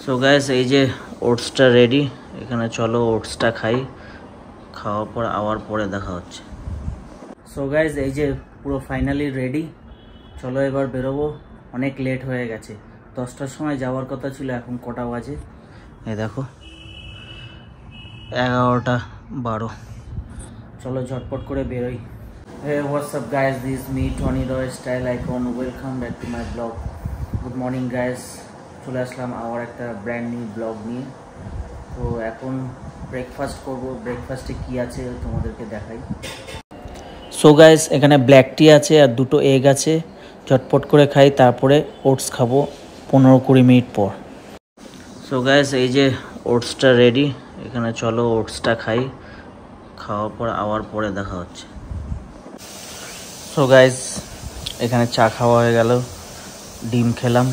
So guys এই যে ওটসটা ready. এখানে চলো ওটসটা খাই, খাওয়ার পর আবার পরে দেখা হচ্ছে। সো গাইস এই যে পুরো ফাইনালি রেডি, চলো এবার বেরোবো। অনেক লেট হয়ে গেছে, 10টার সময় যাওয়ার কথা ছিল, এখন কটা বাজে এই দেখো 11:12। চলো ঝটপট করে বেরোই। Hey, what's up guys, this is me Tony Roy Style Icon. Welcome back to my vlog. Good morning guys, চলে আসলাম আবার একটা ব্র্যান্ড নিউ ব্লগ নিয়ে। তো এখন ব্রেকফাস্ট করব, ব্রেকফাস্টে কি আছে তোমাদেরকে দেখাই। সো গাইস এখানে ব্ল্যাক টি আছে আর দুটো এগ আছে, ঝটপট করে খাই, তারপরে ওটস খাবো 15-20 মিনিট পর। সো গাইস এই যে ওটসটা রেডি, এখানে চলো ওটসটা খাই, খাওয়ার পর আবার পরে দেখা হচ্ছে। সো গাইস এখানে চা খাওয়া হয়ে গেল, ডিম খেলাম,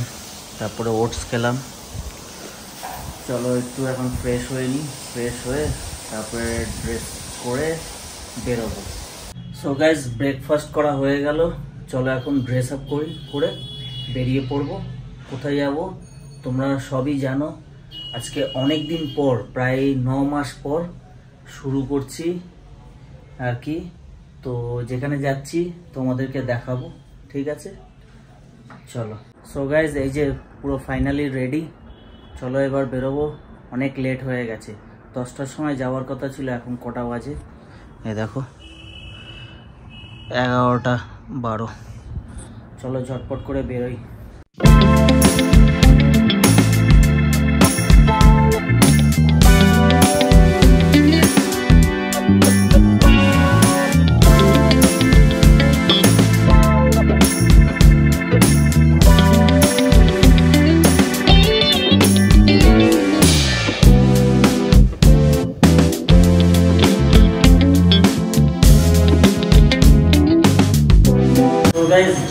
তারপরে ওটস খেলাম। চলো একটু এখন ফ্রেশ হয়ে নিই, ফ্রেশ হয়ে তারপরে ড্রেস করে বেরোবো। সো গাইস ব্রেকফাস্ট করা হয়ে গেল, চলো এখন ড্রেস আপ করি, করে বেরিয়ে পড়বো। কোথায় যাব তোমরা সবই জানো। আজকে অনেক দিন পর, প্রায় 9 মাস পর শুরু করছি আর কি। তো যেখানে যাচ্ছি তোমাদেরকে দেখাবো, ঠিক আছে চলো। সো গাইজ এই যে পুরো ফাইনালি রেডি, চলো এবার বেরোবো। অনেক লেট হয়ে গেছে, 10টার সময় যাওয়ার কথা ছিল, এখন কটা বাজে এই দেখো 11:12। চলো ঝটপট করে বেরোই।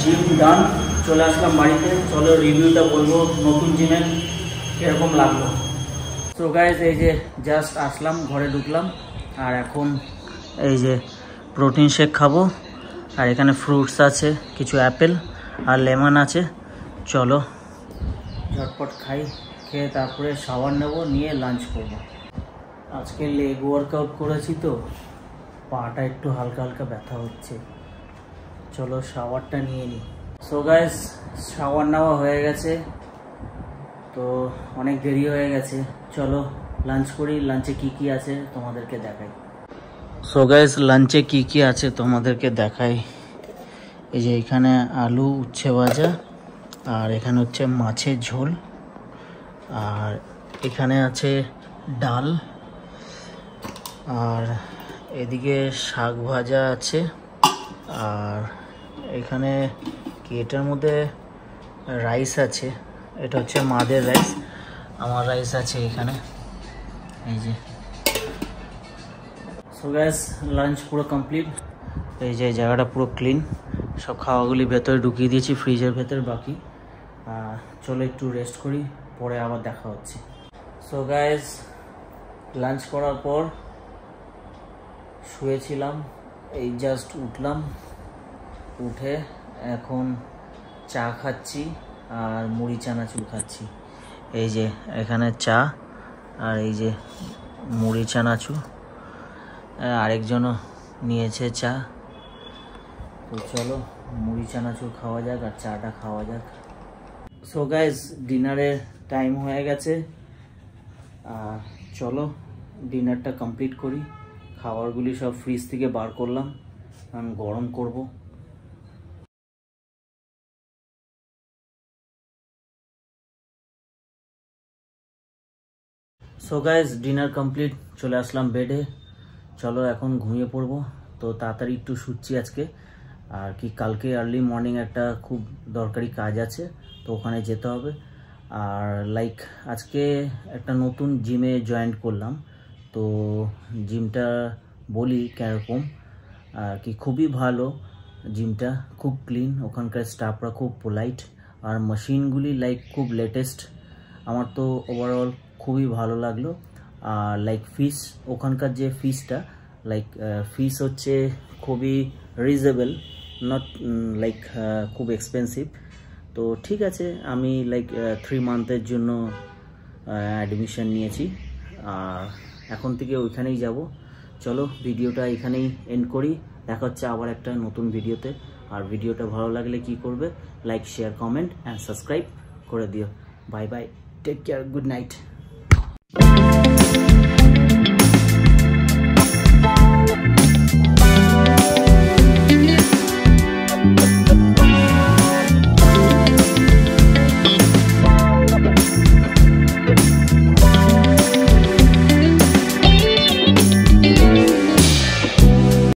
জিম ডান, চলে আসলাম বাড়িতে। চলো রিভিউটা বলবো নতুন জিমের কিরকম লাগলো। সো গাইজ এই যে জাস্ট আসলাম, ঘরে ঢুকলাম, আর এখন এই যে প্রোটিন শেক খাবো, আর এখানে ফ্রুটস আছে, কিছু অ্যাপেল আর লেমন আছে। চলো ঝটপট খাই, খেয়ে তারপরে শাওয়ার নেব, নিয়ে লাঞ্চ করব। আজকে লেগ ওয়ার্কআউট করেছি তো পাটা একটু হালকা হালকা ব্যথা হচ্ছে। চলো শাওয়ারটা নিয়ে নিই। সো গাইস শাওয়ার নেওয়া হয়ে গেছে, তো অনেক দেরি হয়ে গেছে, চলো লাঞ্চ করি। লাঞ্চে কি কি আছে তোমাদেরকে দেখাই। সো গাইস লাঞ্চে কি কি আছে তোমাদেরকে দেখাই। এই যে এখানে আলু উচ্ছে ভাজা, আর এখানে হচ্ছে মাছের ঝোল, আর এখানে আছে ডাল, আর এদিকে শাক ভাজা আছে, আর এখানে কি এটার মধ্যে রাইস আছে, এটা হচ্ছে মাদের রাইস, আমার রাইস আছে এখানে এই যে। সো গাইস লাঞ্চ পুরো কমপ্লিট, এই যে জায়গাটা পুরো ক্লিন, সব খাওয়াগুলি ভেতরে ঢুকিয়ে দিয়েছি ফ্রিজের ভেতর বাকি। চলো একটু রেস্ট করি, পরে আবার দেখা হচ্ছে। সো গাইস লাঞ্চ করার পর শুয়েছিলাম, এই জাস্ট উঠলাম, উঠে এখন চা খাচ্ছি আর মুড়ি চানাচুর খাচ্ছি। এই যে এখানে চা আর এই যে মুড়ি চানাচুর, আরেকজনও নিয়েছে চা। তো চলো মুড়ি চানাচুর খাওয়া যাক আর চাটা খাওয়া যাক। সো গাইস ডিনারের টাইম হয়ে গেছে, চলো ডিনারটা কমপ্লিট করি। খাবারগুলি সব ফ্রিজ থেকে বার করলাম, কারণ গরম করব। সো গাইস ডিনার কমপ্লিট, চলে আসলাম বেডে। চলো এখন ঘুমিয়ে পড়বো। তো তাড়াতাড়ি একটু শুচ্ছি আজকে, আর কি কালকে আর্লি মর্নিং একটা খুব দরকারি কাজ আছে, তো ওখানে যেতে হবে। আর লাইক আজকে একটা নতুন জিমে জয়েন করলাম, তো জিমটা বলি কীরকম আর কি, খুবই ভালো জিমটা, খুব ক্লিন, ওখানকার স্টাফরা খুব পোলাইট, আর মেশিনগুলি লাইক খুব লেটেস্ট। আমার তো ওভারঅল খুবই ভালো লাগলো। আর লাইক ফিস, ওখানকার যে ফিসটা লাইক ফিস হচ্ছে খুবই রিজনেবল, নট লাইক খুব এক্সপেন্সিভ। তো ঠিক আছে, আমি লাইক 3 মান্থের জন্য অ্যাডমিশন নিয়েছি, আর এখন থেকে ওইখানেই যাব। চলো ভিডিওটা এখানেই এন্ড করি, দেখা হচ্ছে আবার একটা নতুন ভিডিওতে। আর ভিডিওটা ভালো লাগলে কি করবে, like share comment and subscribe করে দিও। Bye bye, take care, good night.